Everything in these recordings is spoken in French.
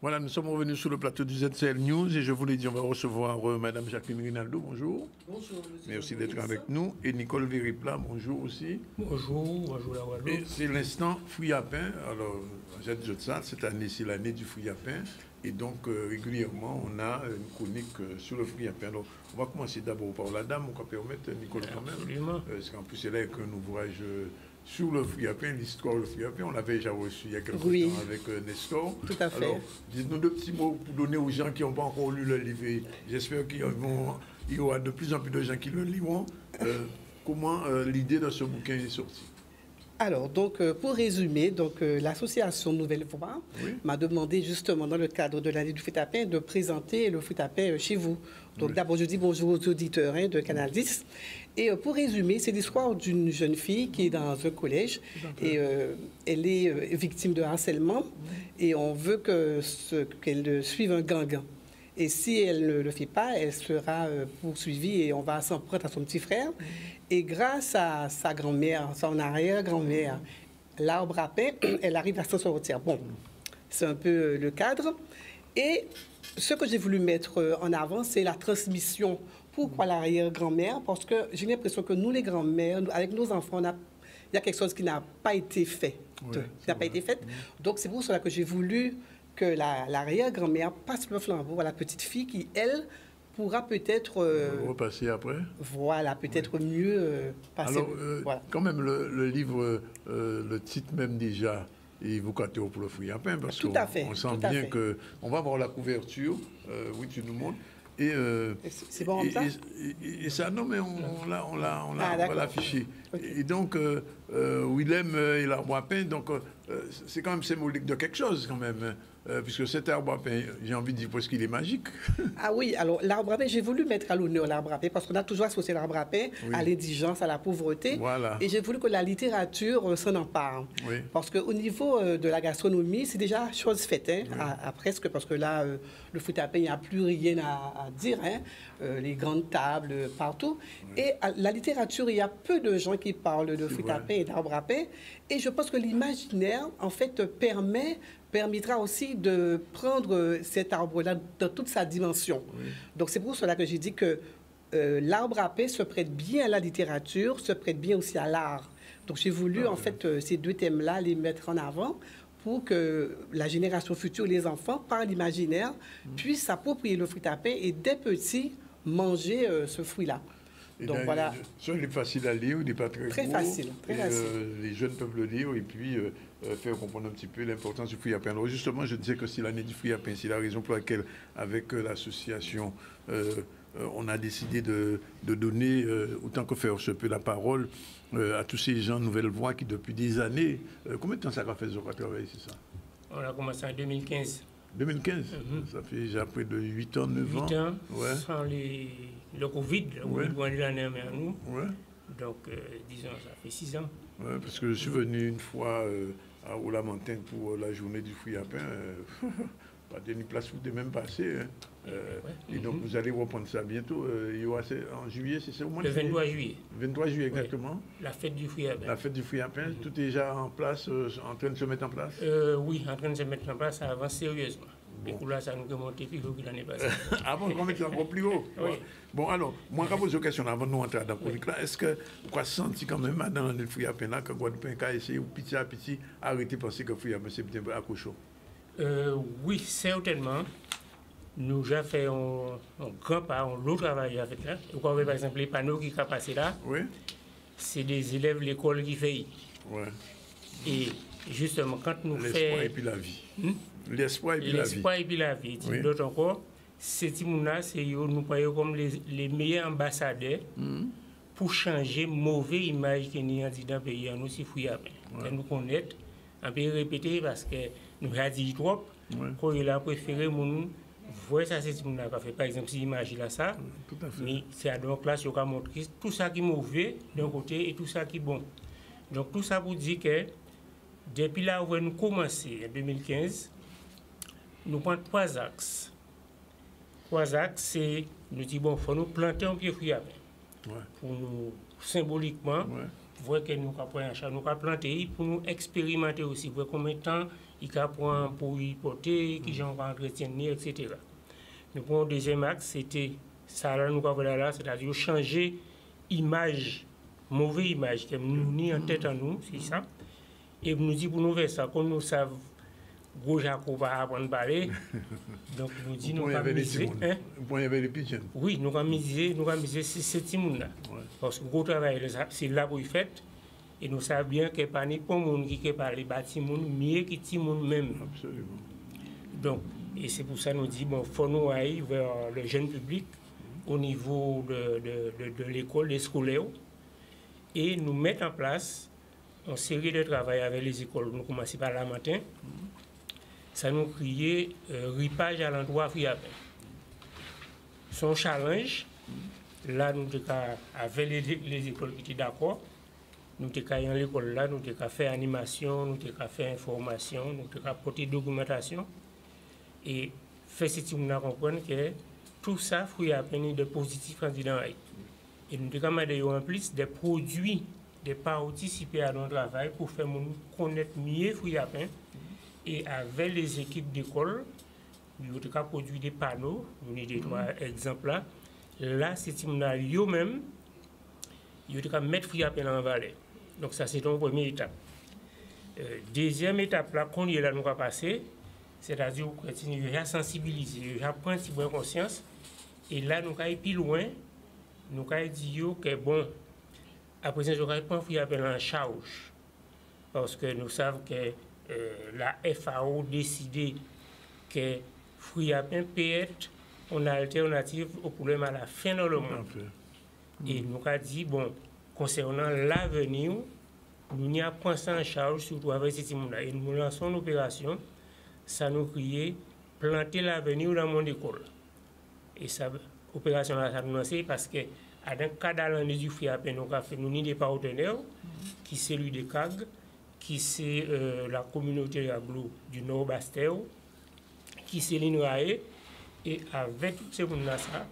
Voilà, nous sommes revenus sur le plateau du ZCL News et je vous l'ai dit, on va recevoir Madame Jacqueline Rinaldo, bonjour. Bonjour, monsieur. Merci d'être avec nous. Et Nicole Véripla, bonjour aussi. Bonjour la Guadeloupe. C'est l'instant fruits à pain. Alors, cette année, c'est l'année du fruit à pain. Et donc, régulièrement, on a une chronique sur le fruit à pain. Alors, on va commencer d'abord par la dame, on va permettre, Nicole, quand même. Absolument. Parce qu'en plus, elle est avec un ouvrage sur le fruit à pain, l'histoire du fruit à pain. On l'avait déjà reçu il y a quelques temps avec Nestor. Tout à fait. Alors, dites-nous deux petits mots pour donner aux gens qui n'ont pas encore lu le livre. J'espère qu'il y aura de plus en plus de gens qui le liront. Comment l'idée de ce bouquin est sortie? Alors, donc, pour résumer, l'association Nouvelle Voix m'a demandé justement, dans le cadre de l'année du fruit à pain, de présenter le fruit à pain chez vous. Donc, d'abord, je dis bonjour aux auditeurs de Canal 10. Et pour résumer, c'est l'histoire d'une jeune fille qui est dans un collège et elle est victime de harcèlement et on veut qu'elle suive un gang. Et si elle ne le fait pas, elle sera poursuivie et on va s'en prendre à son petit frère. Et grâce à sa grand-mère, son arrière-grand-mère, l'arbre à pain, elle arrive à s'en sortir. Bon, c'est un peu le cadre. Et ce que j'ai voulu mettre en avant, c'est la transmission. Pourquoi l'arrière-grand-mère? Parce que j'ai l'impression que nous, les grands-mères, avec nos enfants, il y a quelque chose qui n'a pas été fait. Donc, c'est pour cela que j'ai voulu que l'arrière-grand-mère passe le flambeau à la petite fille qui, elle, pourra peut-être... repasser après. Voilà, peut-être mieux passer. Alors, quand même, le livre, le titre même déjà, il vous caté pour le fruit à pain, parce qu'on sent bien que... On va voir la couverture, oui, tu nous montres. C'est bon comme ça? Et ça, non, mais on va l'afficher. Okay. Et donc, Willem et l'arbre à pain, donc c'est quand même symbolique de quelque chose, quand même. Puisque cet arbre à pain, j'ai envie de dire parce qu'il est magique. Ah oui, alors l'arbre à pain, j'ai voulu mettre à l'honneur l'arbre à pain parce qu'on a toujours associé l'arbre à pain à l'indigence, à la pauvreté. Voilà. Et j'ai voulu que la littérature s'en empare. Oui. Parce qu'au niveau de la gastronomie, c'est déjà chose faite, à presque, parce que là, le fruit à pain, il n'y a plus rien à dire, les grandes tables partout. Oui. Et à la littérature, il y a peu de gens qui parlent de fruit à pain et d'arbre à pain. Et je pense que l'imaginaire, en fait, permettra aussi de prendre cet arbre-là dans toute sa dimension. Oui. Donc, c'est pour cela que j'ai dit que l'arbre à pain se prête bien à la littérature, se prête bien aussi à l'art. Donc, j'ai voulu, en fait, ces deux thèmes-là, les mettre en avant pour que la génération future, les enfants, par l'imaginaire, puissent s'approprier le fruit à pain et, dès petits, manger ce fruit-là. Et donc, voilà. Il est facile à lire, il n'est pas très gros. Facile, très facile. Les jeunes peuvent le lire et puis faire comprendre un petit peu l'importance du fruit à pain. Alors justement, je disais que c'est l'année du fruit à pain. C'est la raison pour laquelle, avec l'association, on a décidé de donner, autant que faire se peut, la parole à tous ces gens Nouvelle Voix qui, depuis des années... combien de temps ça a fait Zoka travailler, c'est ça? On a commencé en 2015. 2015, ça fait déjà près de 8 ans, 9 ans. 8 ans, sans le Covid, l'année dernière, nous. Ouais. Donc, disons, ça fait 6 ans. Oui, parce que je suis venu une fois à Oula-Montagne pour la journée du fruit à pain. Pas de place où de même passé. Et donc, vous allez reprendre ça bientôt. En juillet, c'est ça au moins le 23 juillet. 23 juillet, exactement. La fête du fruit à pain. La fête du fruit à pain, tout est déjà en place, en train de se mettre en place? Oui, en train de se mettre en place, ça avance sérieusement. Et pour là, ça nous remonte plus haut que l'année passée. Ah bon, on va mettre encore plus haut? Oui. Bon, alors, moi, je pose une question avant de nous entrer dans la chronique là. Est-ce que vous avez senti quand même dans le fruit à pain là, que Guadeloupe a essayé, ou petit à petit, arrêter de penser que le fruit à pain, c'est un peu cochon? Oui, certainement. Nous avons fait un grand pas, un long travail avec là. Vous voyez par exemple les panneaux qui sont passés là. Oui. C'est des élèves de l'école qui fait. Oui. Et justement, quand nous faisons. L'espoir et puis la vie. L'espoir et puis la vie. L'espoir et puis la vie. Oui. D'autres encore, ces timons-là, nous voyons comme les meilleurs ambassadeurs pour changer la mauvaise image que nous avons dans le pays. Nous, c'est fouillé. Nous connaître, on peut répéter parce que nous avons dit trop. Quand il a préféré nous voir ça, c'est ce qu'on a fait. Par exemple, si l'image là, ça, tout à fait. Mais c'est donc là, on a montré tout ça qui est mauvais d'un côté et tout ça qui est bon. Donc, tout ça vous dit que depuis là où nous commencé en 2015, nous prenons 3 axes. 3 axes, c'est nous disons, bon, il faut nous planter un pied fruit à pain. Pour nous, symboliquement, voir que nous avons planté pour nous expérimenter aussi, voir combien de temps il prend pour y porter, qui j'en va entretenir, etc. Nous prenons le deuxième axe, c'était ça là, nous avons là, c'est-à-dire changer image, mauvaise image, que nous ni en tête en nous, c'est ça. Et nous dit pour nous faire ça, comme nous savons, gros Jacob va apprendre à parler, donc nous dit nous allons miser. Oui, nous allons miser ces petits monde-là. Parce que le gros travail, c'est là pour y faire. Et nous savons bien qu'il n'y a pas de monde qui parle de bâtiment, mieux que les monde même. Absolument. Donc, et c'est pour ça que nous disons, bon, il faut nous aller vers le jeune public au niveau de l'école, des scolaires, et nous mettre en place une série de travail avec les écoles. Nous commençons par le matin. Ça nous crée ripage à l'endroit Friapin. Son challenge, là, nous avec les écoles qui étaient d'accord, nous avons l'école là, nous avons fait animation, nous avons fait information, nous avons porté documentation et fait ce que nous comprendre que tout ça, Friapin de positif candidat. Et nous avons en plus des produits, des participer à notre travail pour faire connaître mieux Friapin. Et avec les équipes d'école, nous avons produit des panneaux, nous avons des trois exemples là. Là, c'est eux-mêmes, ils ont mettre Friapin en valeur. Donc ça, c'est une première étape. Deuxième étape, là, qu'on y est là, nous va passer, c'est-à-dire qu'on continue à sensibiliser, à prendre si bonne conscience. Et là, nous allons plus loin, nous allons dire que bon, à présent, je vais prendre Friapin en charge. Parce que nous savons que la FAO a décidé que Friapin peut être une alternative au problème à la fin dans le monde. Et nous avons dit, bon, concernant l'avenir, nous avons pris ça en charge, surtout avec ces gens-là. Et nous lançons une opération, ça nous criait planter l'avenir dans mon école. Et cette opération-là, ça nous lancé parce que, dans le cadre de du Friapin, nous avons des partenaires, qui sont celui de CAG, qui c'est la communauté aglo du Nord-Bastéo, qui c'est l'INRAE, et avec tous ces gens-là,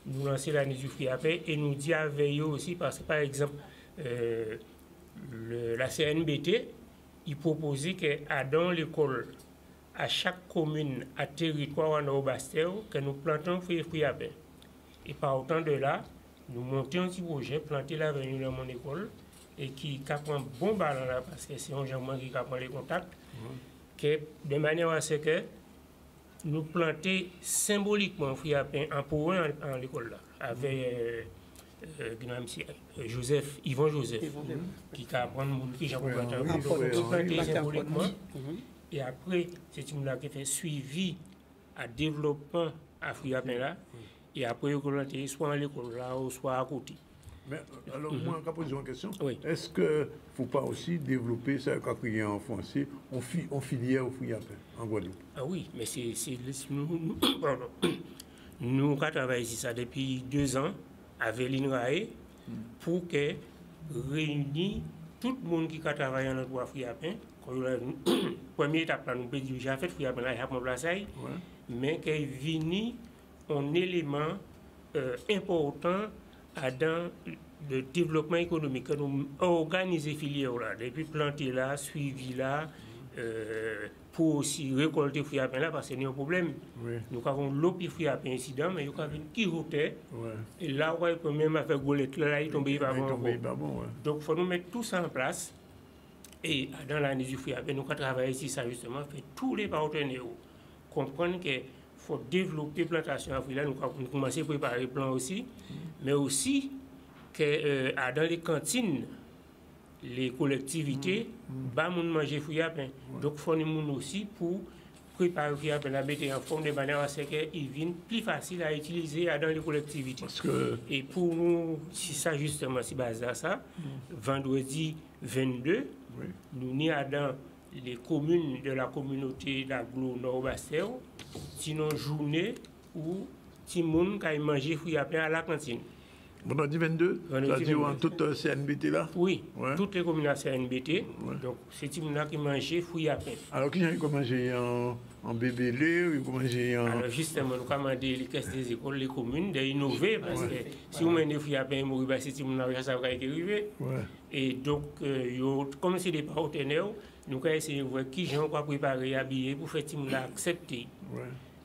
nous lançons l'année du Friapin et nous disons avec eux aussi, parce que par exemple, la CNBT, il proposait qu'à dans l'école, à chaque commune, à territoire en Nord-Bastéo, que nous plantons Friapin. Et par autant de là, nous montons un petit projet, planter l'avenir dans mon école, et qui prend un bon ballon là, parce que c'est un germain qui prend les contacts, que, de manière à ce que nous planter symboliquement Friapin en pour en l'école là, avec Joseph, Yvon Joseph, qui apprend qui j'ai planter symboliquement. Et après, c'est une là qui fait suivi à développement à Friapin là, et après, vous planter soit en l'école là, ou soit à côté. Mais alors, moi, je pose une question. Oui. Est-ce qu'il ne faut pas aussi développer, ça quand il y a en français, en filière au Friapin, en Guadeloupe? Ah oui, mais c'est nous travaillons ici ça depuis 2 ans avec l'INRAE pour que réunir tout le monde qui travaille dans notre Friapin. Première étape, là, nous pouvons dire j'ai fait Friapin, là, il y a mon place, mais qu'il vienne un élément important dans le développement économique, que nous organisons filière là, depuis planter là, suivi là, pour aussi récolter Friapin là, parce que c'est un problème. Nous avons l'eau Friapin incident, mais nous avons une quiroté, et là, on peut même faire golette, là, il tombe pas bon. Donc, il faut nous mettre tout ça en place, et dans l'année du Friapin, nous avons travaillé ici, ça justement, fait tous les partenaires comprendre que faut développer plantation à Friapin, nous avons commencé à préparer le plan aussi, mais aussi que dans les cantines, les collectivités, bas moun manger Friapin. Donc il faut nous aussi pour préparer Friapin la mettre en forme de manière à ce qu'il vienne plus facile à utiliser dans les collectivités. Et pour nous, si ça justement, si basé à ça, vendredi 22, nous sommes dans les communes de la communauté d'Aglo Nord-Bastéo, sinon journée où tout le monde a mangé Friapin à la cantine. Vendredi 22, c'est-à-dire en toute CNBT là? Oui, toutes les communes à CNBT. Donc, c'est tout le monde qui mangeait fruits à pain. Alors, qui a mangé en bébélé ou mangé en... Alors, justement, nous avons demandé les caisses des écoles, les communes, d'innover, parce que si vous menez des fruits à pain, c'est tout le monde ça va être arrivé. Et donc, comme c'est des partenaires, nous avons essayé de voir qui gens va préparer, habiller pour faire tout le monde accepter.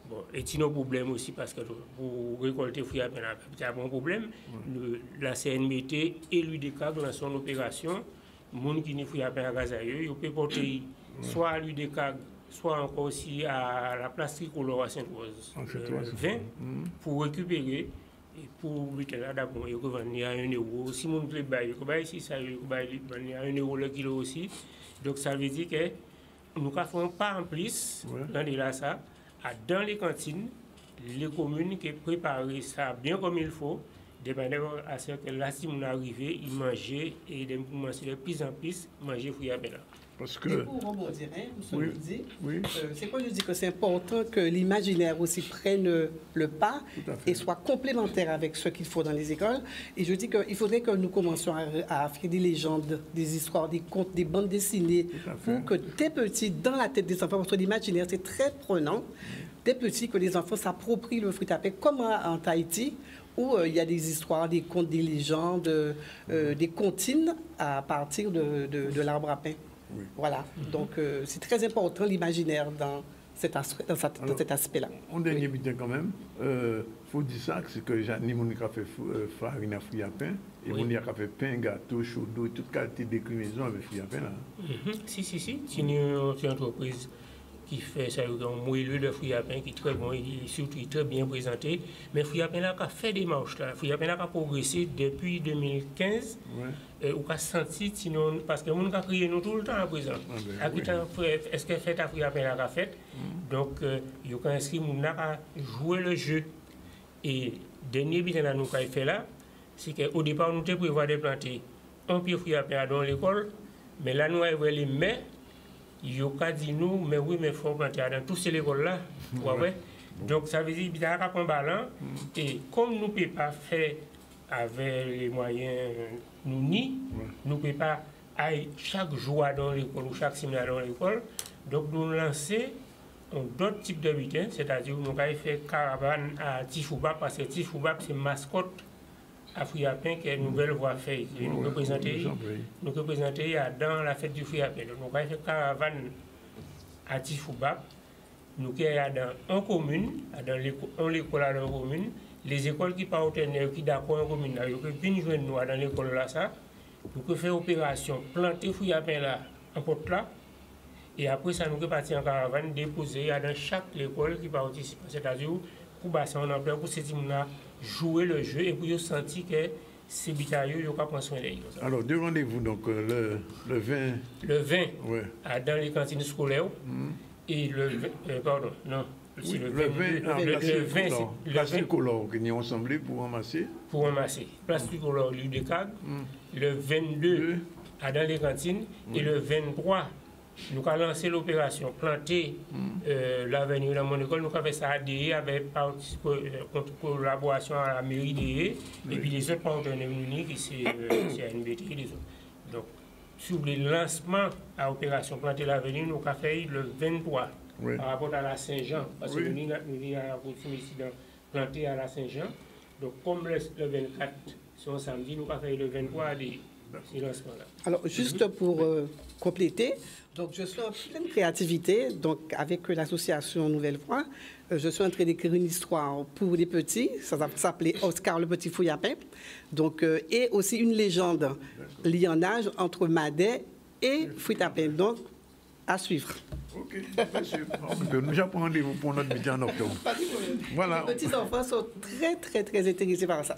Bon, et c'est un problème aussi parce que pour récolter fruits à pain, c'est un bon problème. La CNBT et l'UDECAG dans son opération, les gens qui ont fruits à pain à Gazaïeux, ils peuvent porter soit à l'UDECAG, soit encore aussi à la place tricolore à Sainte-Rose, 20 pour récupérer et pour mettre là d'abord, ils revendent à 1 euro. Si mon plaît, ils vont ici, ça ils vont à 1 euro le kilo aussi. Donc ça veut dire que nous ne faisons pas en plus dans les ça. Dans les cantines, les communes qui préparent ça bien comme il faut, de manière à ce que là, si on arrive, ils mangent et de plus en plus manger fruits à pain. Parce que... Et pour rebondir, c'est quoi je dis que c'est important que l'imaginaire aussi prenne le pas et soit complémentaire avec ce qu'il faut dans les écoles. Et je dis qu'il faudrait que nous commencions à faire des légendes, des histoires, des contes, des bandes dessinées, pour que dès petits, dans la tête des enfants, parce que l'imaginaire c'est très prenant, dès petits que les enfants s'approprient le fruit à pain, comme en Tahiti, où il y a des histoires, des contes, des légendes, des comptines à partir de l'arbre à pain. Voilà, donc c'est très important l'imaginaire dans cet aspect-là. En dernier but quand même, faut dire ça, c'est que j'ai mon a fait farine à fruits à pain, et mon a fait pain, gâteau, chaud d'eau, toute qualité de déclinaison avec fruits à pain là. Si, c'est une entreprise qui fait ça, un moelleux de fruits à pain qui est très bon, et surtout très bien présenté. Mais fruits à pain là, a fait des marches là. Fruits à pain là, a progressé depuis 2015. On a senti, sinon, parce que nous avons crié nous tout le temps à présent. Est-ce que fait à fruits à pain là, a fait? Donc, il a inscrit, nous avons joué le jeu. Et dernier but que nous avons fait là, c'est qu'au départ, nous avons prévu de planter un pied fruits à pain dans l'école, mais là, nous avons les mains. Il y a dit nous, mais oui, mais il faut planter dans toutes ces écoles-là. Donc, ça veut dire qu'il y a un ballon. Et comme nous ne pouvons pas faire avec les moyens, nous ne pouvons pas aller chaque jour dans l'école ou chaque semaine dans l'école. Donc, nous lançons d'autres types de bulletins, c'est-à-dire nous avons fait caravane à Tifoubab, parce que Tifoubab, c'est mascotte à fruits à pain que nous nouvelle voie fait. Nous représenter dans la fête du fruit à pain. Donc, nous avons fait caravane à Tifoubab. Nous sommes dans une commune, dans l'école dans une commune. Les écoles qui partenaires, qui d'accord en commune, ils peuvent venir joindre nous dans l'école là, ça. Nous pouvons faire opération, planter fruits à pain là, en porte là. Et après ça, nous pouvons partir en caravane, déposer dans chaque école qui participe. C'est-à-dire, pour passer en emploi, pour ces gens-là, jouer le jeu et pour sentir que ces bitailles, ils vont prendre soin d'eux. Alors, deux rendez-vous, donc le 20. Le 20, dans les cantines scolaires. Et le 20, pardon, non. Oui, le 20, place tricolore qui nous ensemble pour ramasser. Pour ramasser. Place tricolore, l'UDECAG. Le 22, dans les cantines. Et le 23, nous avons lancé l'opération planter l'avenue dans mon école. Nous avons fait ça à DE avec collaboration à la mairie DE et puis les autres partenaires unis qui c'est NBT et les autres. Donc, sur le lancement à l'opération planter l'avenue, nous avons fait le 23 par rapport à la Saint-Jean. Parce que nous avons ici dans planter à la Saint-Jean. Donc, comme le 24, c'est un samedi, nous avons fait le 23 à DE. Alors, juste pour compléter, donc je suis en pleine créativité, donc avec l'association Nouvelle Voix, je suis en train d'écrire une histoire pour les petits, ça va s'appeler Oscar le petit fouille à pain, donc, et aussi une légende lionnage entre Madé et fruit à pain, donc à suivre. Ok, bien sûr. Nous avons rendez-vous pour notre métier en octobre. Voilà. Les petits enfants sont très, très, très intéressés par ça.